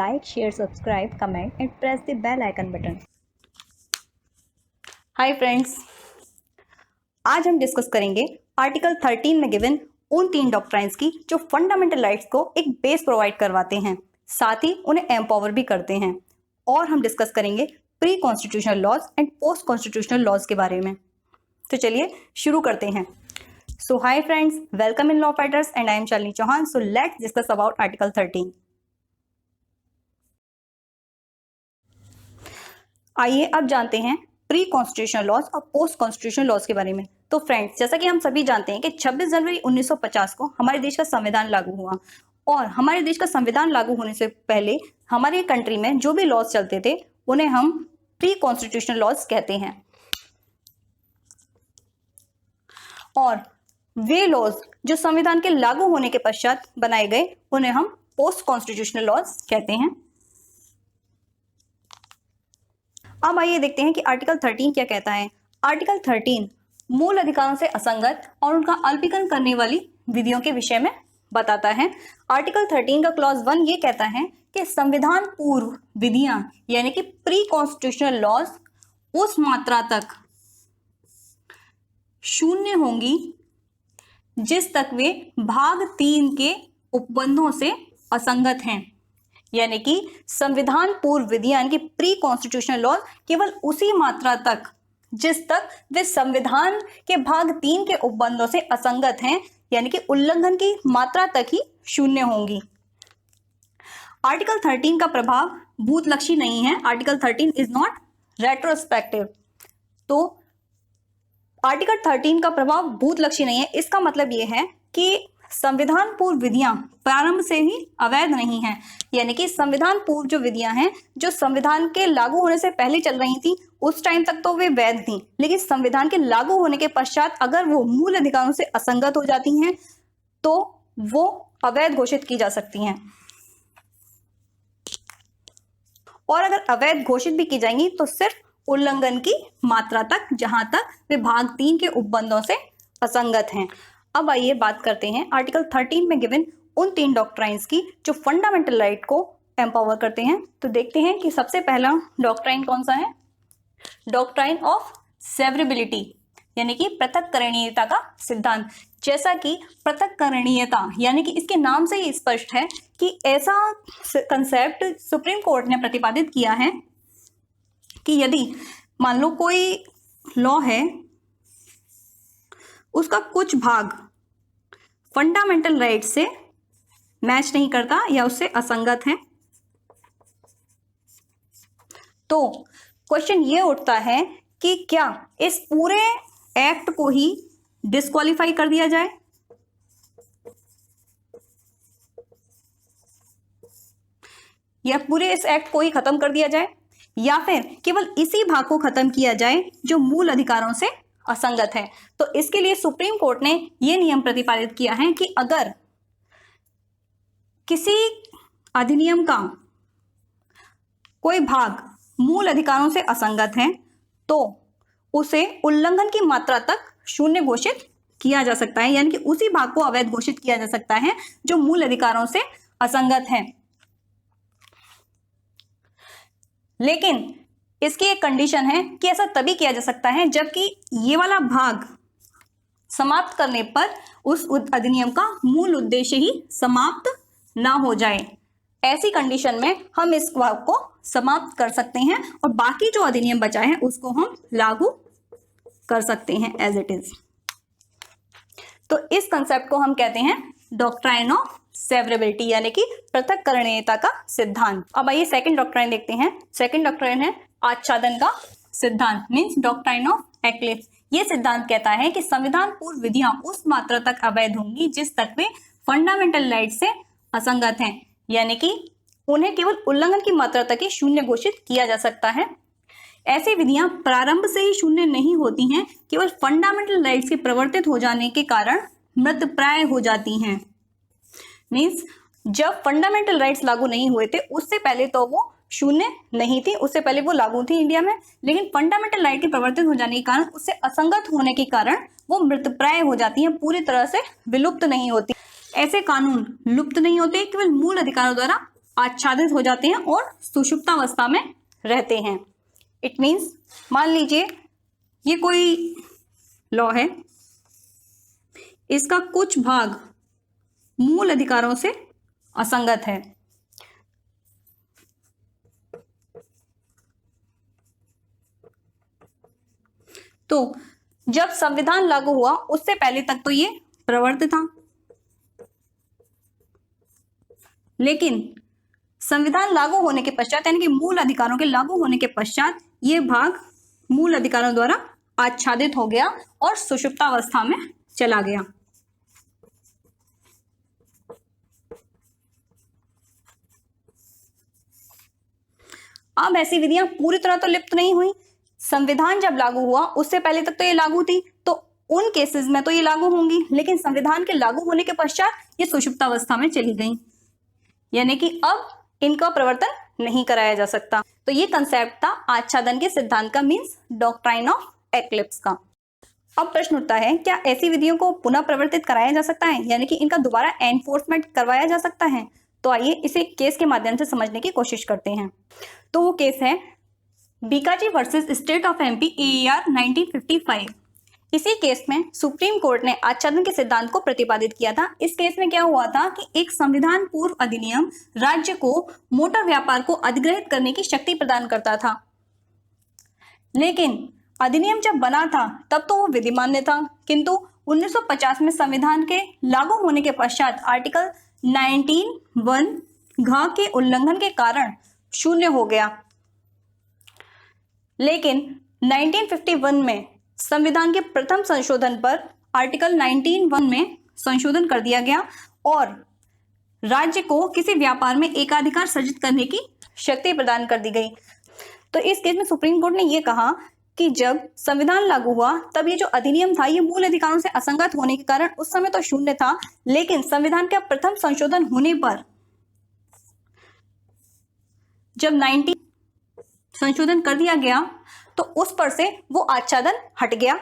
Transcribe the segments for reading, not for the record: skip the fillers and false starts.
like, share, subscribe, comment and press the bell icon button. Hi friends, आज हम discuss करेंगे article 13 में given उन 3 डॉक्ट्राइन्स की जो फंडामेंटल राइट्स को एक बेस प्रोवाइड करवाते हैं, साथ ही उन्हें एम्पावर भी करते हैं। और हम डिस्कस करेंगे pre constitutional laws and post constitutional laws के बारे में। तो चलिए शुरू करते हैं। So hi friends, welcome in law fighters and I am Shalini Chauhan. So let's discuss about article 13। आइए अब जानते हैं प्री कॉन्स्टिट्यूशनल लॉज और पोस्ट कॉन्स्टिट्यूशनल लॉज के बारे में। तो फ्रेंड्स, जैसा कि हम सभी जानते हैं कि 26 जनवरी 1950 को हमारे देश का संविधान लागू हुआ और हमारे देश का संविधान लागू होने से पहले हमारे कंट्री में जो भी लॉज चलते थे उन्हें हम प्री कॉन्स्टिट्यूशनल लॉज कहते हैं। और वे लॉज जो संविधान के लागू होने के पश्चात बनाए गए उन्हें हम पोस्ट कॉन्स्टिट्यूशनल लॉज कहते हैं। अब आइए देखते हैं कि आर्टिकल 13 क्या कहता है। आर्टिकल 13 मूल अधिकारों से असंगत और उनका अल्पीकरण करने वाली विधियों के विषय में बताता है। आर्टिकल 13 का क्लॉज 1 ये कहता है कि संविधान पूर्व विधियां यानी कि प्री कॉन्स्टिट्यूशनल लॉज उस मात्रा तक शून्य होंगी जिस तक वे भाग 3 के उपबंधों से असंगत हैं। यानी कि संविधान पूर्व विधियां की प्री कॉन्स्टिट्यूशनल लॉ केवल उसी मात्रा तक जिस तक वे संविधान के भाग 3 के उपबंधों से असंगत हैं, यानी कि उल्लंघन की मात्रा तक ही शून्य होंगी। आर्टिकल 13 का प्रभाव भूतलक्षी नहीं है। Article 13 is not retrospective. तो आर्टिकल 13 का प्रभाव भूतलक्षी नहीं है। इसका मतलब यह है कि संविधान पूर्व विधियां प्रारंभ से ही अवैध नहीं हैं। यानी कि संविधान पूर्व जो विधियां हैं जो संविधान के लागू होने से पहले चल रही थी उस टाइम तक तो वे वैध थी, लेकिन संविधान के लागू होने के पश्चात अगर वो मूल अधिकारों से असंगत हो जाती हैं तो वो अवैध घोषित की जा सकती हैं। और अगर अवैध घोषित भी की जाएंगी तो सिर्फ उल्लंघन की मात्रा तक, जहां तक वे भाग 3 के उपबंधों से असंगत हैं। अब आइए बात करते हैं आर्टिकल 13 में गिवन उन 3 डॉक्ट्राइन्स की जो फंडामेंटल राइट को एम्पावर करते हैं। तो देखते हैं कि सबसे पहला डॉक्ट्राइन कौन सा है। डॉक्ट्राइन ऑफ सेवरेबिलिटी यानी कि पृथक्करणीयता का सिद्धांत। जैसा कि पृथक्करणीयता यानी कि इसके नाम से ही स्पष्ट है कि ऐसा कंसेप्ट सुप्रीम कोर्ट ने प्रतिपादित किया है कि यदि मान लो कोई लॉ है, उसका कुछ भाग फंडामेंटल राइट से मैच नहीं करता या उससे असंगत है, तो क्वेश्चन ये उठता है कि क्या इस पूरे एक्ट को ही डिस्क्वालीफाई कर दिया जाए या पूरे इस एक्ट को ही खत्म कर दिया जाए, या फिर केवल इसी भाग को खत्म किया जाए जो मूल अधिकारों से असंगत है। तो इसके लिए सुप्रीम कोर्ट ने यह नियम प्रतिपादित किया है कि अगर किसी अधिनियम का कोई भाग मूल अधिकारों से असंगत है तो उसे उल्लंघन की मात्रा तक शून्य घोषित किया जा सकता है, यानी कि उसी भाग को अवैध घोषित किया जा सकता है जो मूल अधिकारों से असंगत है। लेकिन इसकी एक कंडीशन है कि ऐसा तभी किया जा सकता है जबकि ये वाला भाग समाप्त करने पर उस अधिनियम का मूल उद्देश्य ही समाप्त ना हो जाए। ऐसी कंडीशन में हम इस भाग को समाप्त कर सकते हैं और बाकी जो अधिनियम बचा है उसको हम लागू कर सकते हैं एज इट इज। तो इस कंसेप्ट को हम कहते हैं डॉक्ट्राइन ऑफ सेवरेबिलिटी यानी कि पृथक्करणीयता का सिद्धांत। अब आइए सेकंड डॉक्ट्राइन देखते हैं। सेकंड डॉक्ट्राइन है आच्छादन का सिद्धांत, मींस डॉक्ट्राइन ऑफ एक्लिप्स। ये सिद्धांत कहता है कि संविधान पूर्व विधियां उस मात्रा तक अवैध होंगी जिस तक वे फंडामेंटल राइट से असंगत हैं, यानी कि उन्हें केवल उल्लंघन की मात्रा तक ही शून्य घोषित किया जा सकता है। ऐसी विधियां प्रारंभ से ही शून्य नहीं होती हैं, केवल फंडामेंटल राइट्स के प्रवर्तित हो जाने के कारण मृतप्राय हो जाती हैं। मीन्स जब फंडामेंटल राइट्स लागू नहीं हुए थे उससे पहले तो वो शून्य नहीं थी, उससे पहले वो लागू थी इंडिया में, लेकिन फंडामेंटल राइट के प्रवर्तित हो जाने के कारण, उससे असंगत होने के कारण वो मृतप्राय हो जाती हैं, पूरी तरह से विलुप्त नहीं होती। ऐसे कानून लुप्त नहीं होते, केवल मूल अधिकारों द्वारा आच्छादित हो जाते हैं और सुषुप्तावस्था में रहते हैं। इट मीन्स मान लीजिए ये कोई लॉ है, इसका कुछ भाग मूल अधिकारों से असंगत है, तो जब संविधान लागू हुआ उससे पहले तक तो ये प्रवर्त था, लेकिन संविधान लागू होने के पश्चात यानी कि मूल अधिकारों के लागू होने के पश्चात ये भाग मूल अधिकारों द्वारा आच्छादित हो गया और सुषुप्तावस्था में चला गया। अब ऐसी विधियां पूरी तरह तो लिप्त नहीं हुई। संविधान जब लागू हुआ उससे पहले तक तो ये लागू थी, तो उन केसेस में तो ये लागू होंगी, लेकिन संविधान के लागू होने के पश्चात ये सुषुप्तावस्था में चली गई, यानी कि अब इनका प्रवर्तन नहीं कराया जा सकता। तो ये कंसेप्ट था आच्छादन के सिद्धांत का, मीन्स डॉक्ट्राइन ऑफ एक्लिप्स का। अब प्रश्न उठता है, क्या ऐसी विधियों को पुनः प्रवर्तित कराया जा सकता है, यानी कि इनका दोबारा एनफोर्समेंट करवाया जा सकता है? तो आइए इसे केस के माध्यम से समझने की कोशिश करते हैं। तो वो केस है Bikaji versus state of MP AAR 1955। इसी केस में सुप्रीम कोर्ट ने आच्छादन के सिद्धांत को प्रतिपादित किया था। इस केस में क्या हुआ था कि एक संविधान पूर्व अधिनियम राज्य को मोटर व्यापार को अधिग्रहित करने की शक्ति प्रदान करता था, लेकिन अधिनियम जब बना था तब तो वो विधिमान्य था, किंतु 1950 में संविधान के लागू होने के पश्चात आर्टिकल 19(1) घ के उल्लंघन के कारण शून्य हो गया। लेकिन 1951 में संविधान के प्रथम संशोधन पर आर्टिकल 19(1) में संशोधन कर दिया गया और राज्य को किसी व्यापार में एकाधिकार सृजित करने की शक्ति प्रदान कर दी गई। तो इस केस में सुप्रीम कोर्ट ने यह कहा कि जब संविधान लागू हुआ तब ये जो अधिनियम था ये मूल अधिकारों से असंगत होने के कारण उस समय तो शून्य था, लेकिन संविधान का प्रथम संशोधन होने पर जब 19 संशोधन कर दिया गया तो उस पर से वो आच्छादन हट गया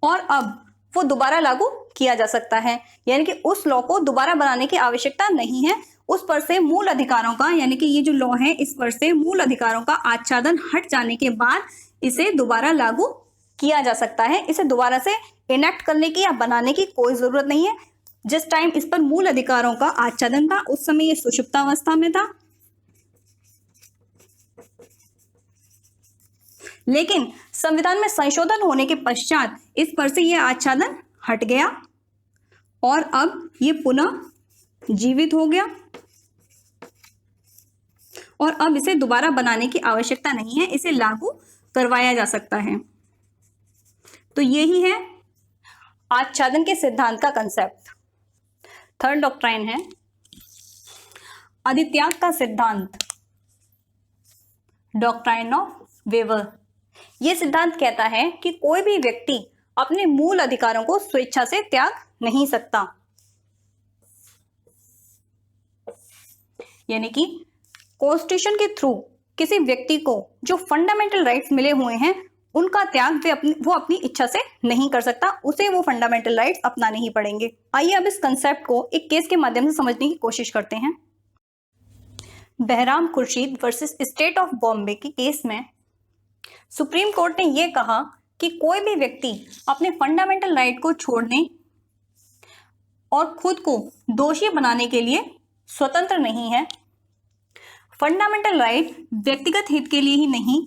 और अब वो दोबारा लागू किया जा सकता है, यानी कि उस लॉ को दोबारा बनाने की आवश्यकता नहीं है। उस पर से मूल अधिकारों का, यानी कि ये जो लॉ है इस पर से मूल अधिकारों का आच्छादन हट जाने के बाद इसे दोबारा लागू किया जा सकता है। इसे दोबारा से इनेक्ट करने की या बनाने की कोई जरूरत नहीं है। जिस टाइम इस पर मूल अधिकारों का आच्छादन था उस समय ये सुषुप्तावस्था में था, लेकिन संविधान में संशोधन होने के पश्चात इस पर से यह आच्छादन हट गया और अब ये पुनः जीवित हो गया और अब इसे दोबारा बनाने की आवश्यकता नहीं है, इसे लागू करवाया जा सकता है। तो यही है आच्छादन के सिद्धांत का कंसेप्ट। थर्ड डॉक्ट्राइन है अधित्याग का सिद्धांत, डॉक्ट्राइन ऑफ वेवर। यह सिद्धांत कहता है कि कोई भी व्यक्ति अपने मूल अधिकारों को स्वेच्छा से त्याग नहीं सकता, यानी कि कॉन्स्टिट्यूशन के थ्रू किसी व्यक्ति को जो फंडामेंटल राइट्स मिले हुए हैं उनका त्याग वो अपनी इच्छा से नहीं कर सकता, उसे वो फंडामेंटल राइट्स अपनाने ही पड़ेंगे। आइए अब इस कंसेप्ट को एक केस के माध्यम से समझने की कोशिश करते हैं। Bahram Khurshid versus state of Bombay के केस में सुप्रीम कोर्ट ने यह कहा कि कोई भी व्यक्ति अपने फंडामेंटल राइट को छोड़ने और खुद को दोषी बनाने के लिए स्वतंत्र नहीं है। फंडामेंटल राइट व्यक्तिगत हित के लिए ही नहीं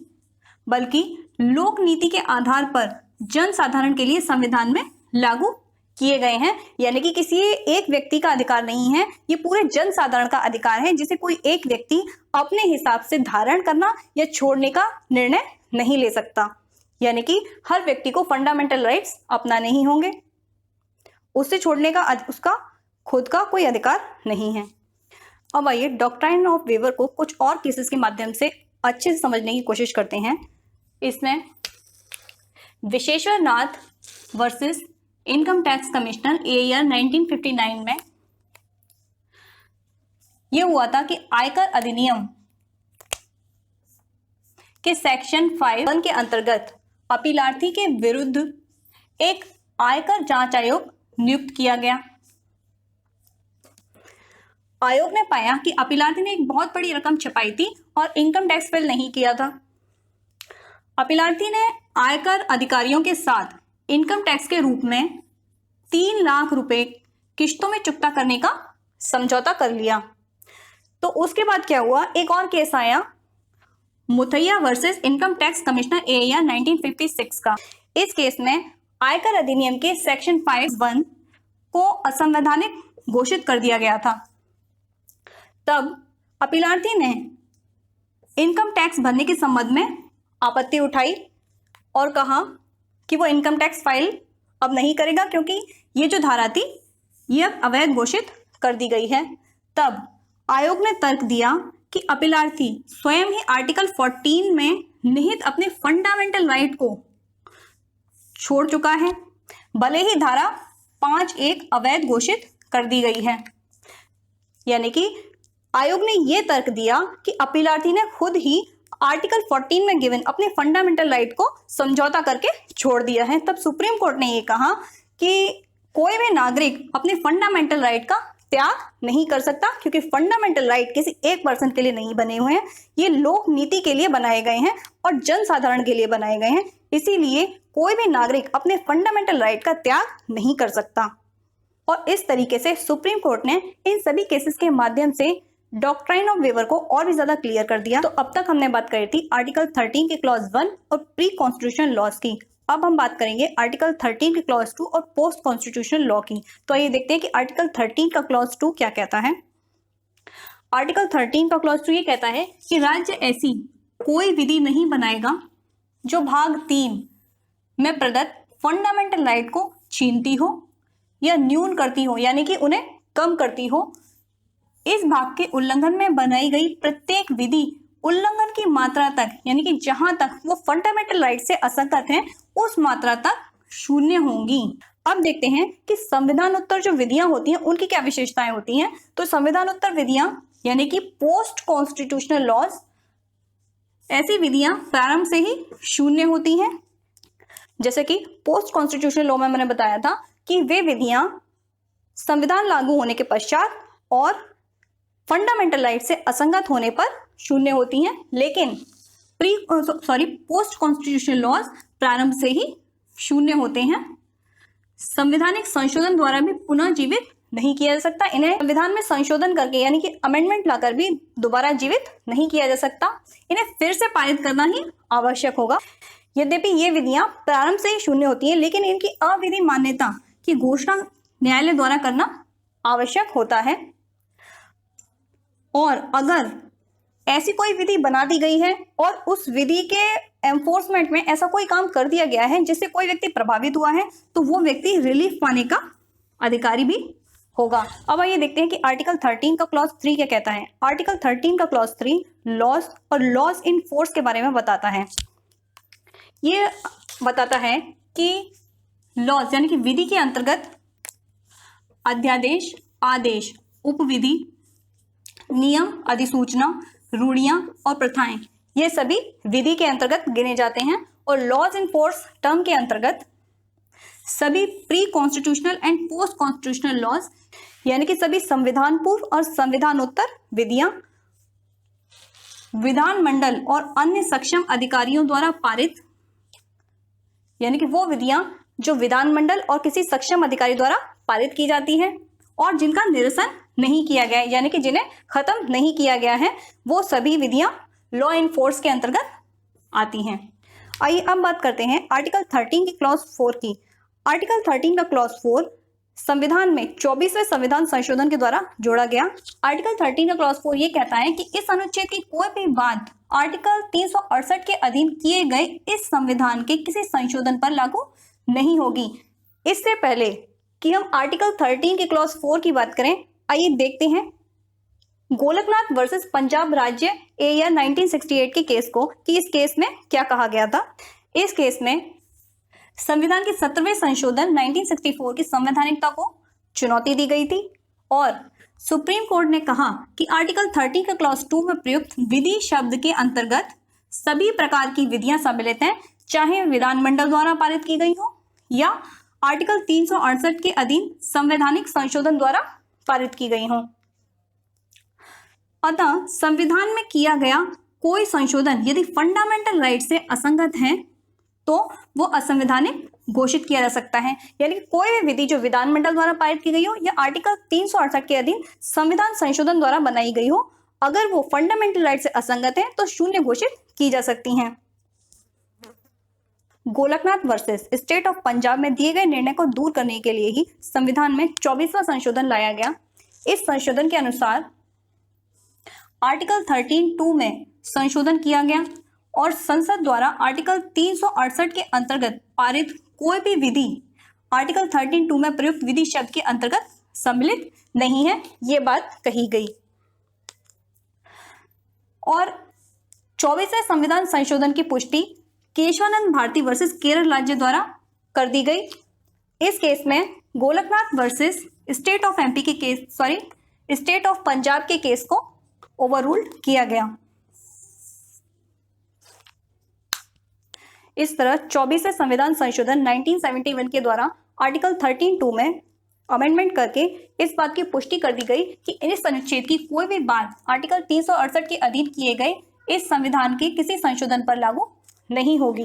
बल्कि लोक नीति के आधार पर जन साधारण के लिए संविधान में लागू किए गए हैं, यानी कि किसी एक व्यक्ति का अधिकार नहीं है, ये पूरे जन साधारण का अधिकार है जिसे कोई एक व्यक्ति अपने हिसाब से धारण करना या छोड़ने का निर्णय नहीं ले सकता। यानी कि हर व्यक्ति को फंडामेंटल राइट्स अपनाने ही होंगे, उसे छोड़ने का उसका खुद का कोई अधिकार नहीं है। अब आइए डॉक्ट्राइन ऑफ वेवर को कुछ और केसेस के माध्यम से अच्छे से समझने की कोशिश करते हैं। इसमें Vishweshwar Nath versus income tax commissioner AAR 1959 में यह हुआ था कि आयकर अधिनियम के सेक्शन 5(1) के अंतर्गत अपीलार्थी के विरुद्ध एक आयकर जांच आयोग नियुक्त किया गया। आयोग ने पाया कि अपीलार्थी ने एक बहुत बड़ी रकम छपाई थी और इनकम टैक्स फाइल नहीं किया था। अपीलार्थी ने आयकर अधिकारियों के साथ इनकम टैक्स के रूप में 3 लाख रुपए किश्तों में चुकता करने का समझौता कर लिया। तो उसके बाद क्या हुआ, एक और केस आया, Muttiah versus income tax commissioner AAR 1956 का। इस केस में आयकर अधिनियम के सेक्शन 5(1) को असंवैधानिक घोषित कर दिया गया था। तब अपीलार्थी ने इनकम टैक्स भरने के संबंध में आपत्ति उठाई और कहा कि वो इनकम टैक्स फाइल अब नहीं करेगा क्योंकि ये जो धारा थी ये अब अवैध घोषित कर दी गई है। तब आयोग ने तर्क दिया कि अपीलार्थी स्वयं ही आर्टिकल 14 में निहित अपने फंडामेंटल राइट को छोड़ चुका है, भले ही धारा 5(1) अवैध घोषित कर दी गई है। यानी कि आयोग ने यह तर्क दिया कि अपीलार्थी ने खुद ही आर्टिकल 14 में गिवन अपने फंडामेंटल राइट को समझौता करके छोड़ दिया है। तब सुप्रीम कोर्ट ने यह कहा कि कोई भी नागरिक अपने फंडामेंटल राइट का त्याग नहीं कर सकता, क्योंकि फंडामेंटल राइट किसी एक पर्सन के लिए नहीं बने हुए हैं, ये लोक नीति के लिए बनाए गए हैं और जनसाधारण के लिए बनाए गए हैं। इसीलिए कोई भी नागरिक अपने फंडामेंटल राइट का त्याग नहीं कर सकता। और इस तरीके से सुप्रीम कोर्ट ने इन सभी केसेस के माध्यम से डॉक्ट्राइन ऑफ वेवर को और भी ज्यादा क्लियर कर दिया। तो अब तक हमने बात करी थी आर्टिकल 13 के क्लॉज 1 और प्री कॉन्स्टिट्यूशनल लॉज की। अब हम बात करेंगे आर्टिकल 13 के क्लॉज 2 और पोस्ट कॉन्स्टिट्यूशनल लॉ की। तो आइए देखते हैं कि आर्टिकल 13 का क्लॉज 2 क्या कहता है। आर्टिकल 13 का क्लॉज 2 ये कहता है कि राज्य ऐसी कोई विधि नहीं बनाएगा जो भाग 3 में प्रदत्त फंडामेंटल राइट को छीनती हो या न्यून करती हो, यानी कि उन्हें कम करती हो। इस भाग के उल्लंघन में बनाई गई प्रत्येक विधि उल्लंघन की मात्रा तक, यानी कि जहां तक वो फंडामेंटल राइट से असंगत है उस मात्रा तक शून्य होंगी। अब देखते हैं कि संविधानोत्तर जो विधियां होती हैं उनकी क्या विशेषताएं होती हैं। तो संविधानोत्तर विधियां यानी कि पोस्ट कॉन्स्टिट्यूशनल लॉज, ऐसी विधियां प्रारंभ से ही शून्य होती हैं। जैसे कि पोस्ट कॉन्स्टिट्यूशनल लॉ में मैंने बताया था कि वे विधियां संविधान लागू होने के पश्चात और फंडामेंटल राइट से असंगत होने पर शून्य होती हैं, लेकिन पोस्ट कॉन्स्टिट्यूशनल लॉज प्रारंभ से ही शून्य होते हैं। संवैधानिक संशोधन द्वारा भी पुनः जीवित नहीं किया जा सकता। इन्हें संविधान में संशोधन करके यानी कि अमेंडमेंट लाकर भी दोबारा जीवित नहीं किया जा सकता। इन्हें फिर से पारित करना ही आवश्यक होगा। यद्यपि ये विधियां प्रारंभ से ही शून्य होती हैं, लेकिन इनकी अविधि मान्यता की घोषणा न्यायालय द्वारा करना आवश्यक होता है। और अगर ऐसी कोई विधि बना दी गई है और उस विधि के एनफोर्समेंट में ऐसा कोई काम कर दिया गया है जिससे कोई व्यक्ति प्रभावित हुआ है, तो वो व्यक्ति रिलीफ पाने का अधिकारी भी होगा। अब आइए देखते हैं कि आर्टिकल 13 का क्लॉज 3 क्या कहता है। आर्टिकल 13 का क्लॉज 3 लॉज और लॉज इन फोर्स के बारे में बताता है। ये बताता है कि लॉज यानी कि विधि के अंतर्गत अध्यादेश, आदेश, उपविधि, नियम, अधिसूचना, रूढ़ियां और प्रथाएं, ये सभी विधि के अंतर्गत गिने जाते हैं। और लॉज इन फोर्स टर्म के अंतर्गत सभी pre constitutional and post constitutional laws यानी कि सभी संविधान पूर्व और संविधानोत्तर विधियां विधानमंडल और अन्य सक्षम अधिकारियों द्वारा पारित, यानी कि वो विधियां जो विधानमंडल और किसी सक्षम अधिकारी द्वारा पारित की जाती है और जिनका निरसन नहीं किया गया है, यानी कि जिन्हें खत्म नहीं किया गया है, वो सभी विधियां लॉ इन फोर्स के अंतर्गत आती हैं। आइए अब बात करते हैं आर्टिकल 13 की क्लॉज 4 की। आर्टिकल 13 का क्लॉज 4 संविधान में 24वें संविधान संशोधन के द्वारा जोड़ा गया। आर्टिकल 13 का क्लॉज 4 ये कहता है कि इस अनुच्छेद की कोई भी बात आर्टिकल 368 के अधीन किए गए इस संविधान के किसी संशोधन पर लागू नहीं होगी। इससे पहले कि हम आर्टिकल 13 के क्लॉज 4 की बात करें, आइए देखते हैं गोलकनाथ वर्सेस पंजाब राज्य AAR 1968 के केस को कि इस केस में क्या कहा गया था। इस केस में संविधान के 17वें संशोधन 1964 की संवैधानिकता को चुनौती दी गई थी और सुप्रीम कोर्ट ने कहा कि आर्टिकल 13 का क्लॉज 2 में प्रयुक्त विधि शब्द के अंतर्गत सभी प्रकार की विधियां सम्मिलित हैं, चाहे विधानमंडल द्वारा पारित की गई हो या आर्टिकल 368 के अधीन संवैधानिक संशोधन द्वारा पारित की गई हो। अतः संविधान में किया गया कोई संशोधन यदि फंडामेंटल राइट से असंगत है तो वो असंवैधानिक घोषित किया जा सकता है। यानी कि कोई भी विधि जो विधानमंडल द्वारा पारित की गई हो या आर्टिकल 368 के अधीन संविधान संशोधन द्वारा बनाई गई हो, अगर वो फंडामेंटल राइट से असंगत है तो शून्य घोषित की जा सकती हैं। Golaknath versus state of Punjab में दिए गए निर्णय को दूर करने के लिए ही संविधान में 24वां संशोधन लाया गया। इस संशोधन के अनुसार आर्टिकल 13(2) में संशोधन किया गया और संसद द्वारा आर्टिकल 368 के अंतर्गत पारित कोई भी विधि आर्टिकल 13(2) में प्रयुक्त विधि शब्द के अंतर्गत सम्मिलित नहीं है, ये बात कही गई। और 24वें संविधान संशोधन की पुष्टि केशवानंद भारती वर्सेस केरल राज्य द्वारा कर दी गई। इस केस में Golaknath versus state of MP के केस स्टेट ऑफ पंजाब के केस को ओवररूल्ड किया गया। इस तरह 24वें संविधान संशोधन 1971 के द्वारा आर्टिकल 13(2) में अमेंडमेंट करके इस बात की पुष्टि कर दी गई कि इस अनुच्छेद की कोई भी बात आर्टिकल 368 के अधीन किए गए इस संविधान के किसी संशोधन पर लागू नहीं होगी।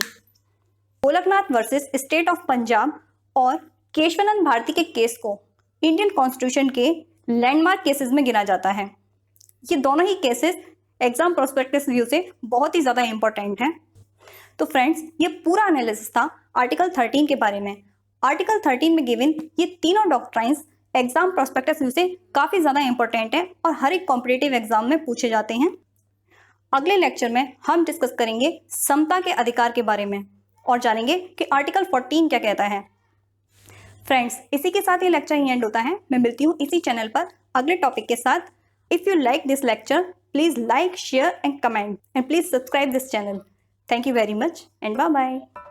Golaknath versus state of Punjab और केशवानंद भारती के केस को इंडियन कॉन्स्टिट्यूशन के लैंडमार्क केसेस में गिना जाता है। ये दोनों ही केसेस एग्जाम प्रोस्पेक्टिव व्यू से बहुत ही ज़्यादा इंपॉर्टेंट हैं। तो फ्रेंड्स, ये पूरा एनालिसिस था आर्टिकल 13 के बारे में। आर्टिकल 13 में गिवन ये तीनों डॉक्ट्राइंस एग्जाम प्रोस्पेक्टिव व्यू से काफ़ी ज़्यादा इंपॉर्टेंट है और हर एक कॉम्पिटिटिव एग्जाम में पूछे जाते हैं। अगले लेक्चर में हम डिस्कस करेंगे समता के अधिकार के बारे में और जानेंगे कि आर्टिकल 14 क्या कहता है। फ्रेंड्स, इसी के साथ ये लेक्चर ही एंड होता है। मैं मिलती हूँ इसी चैनल पर अगले टॉपिक के साथ। If you like this lecture, please like, share and comment, and please subscribe this channel. Thank you very much and bye bye.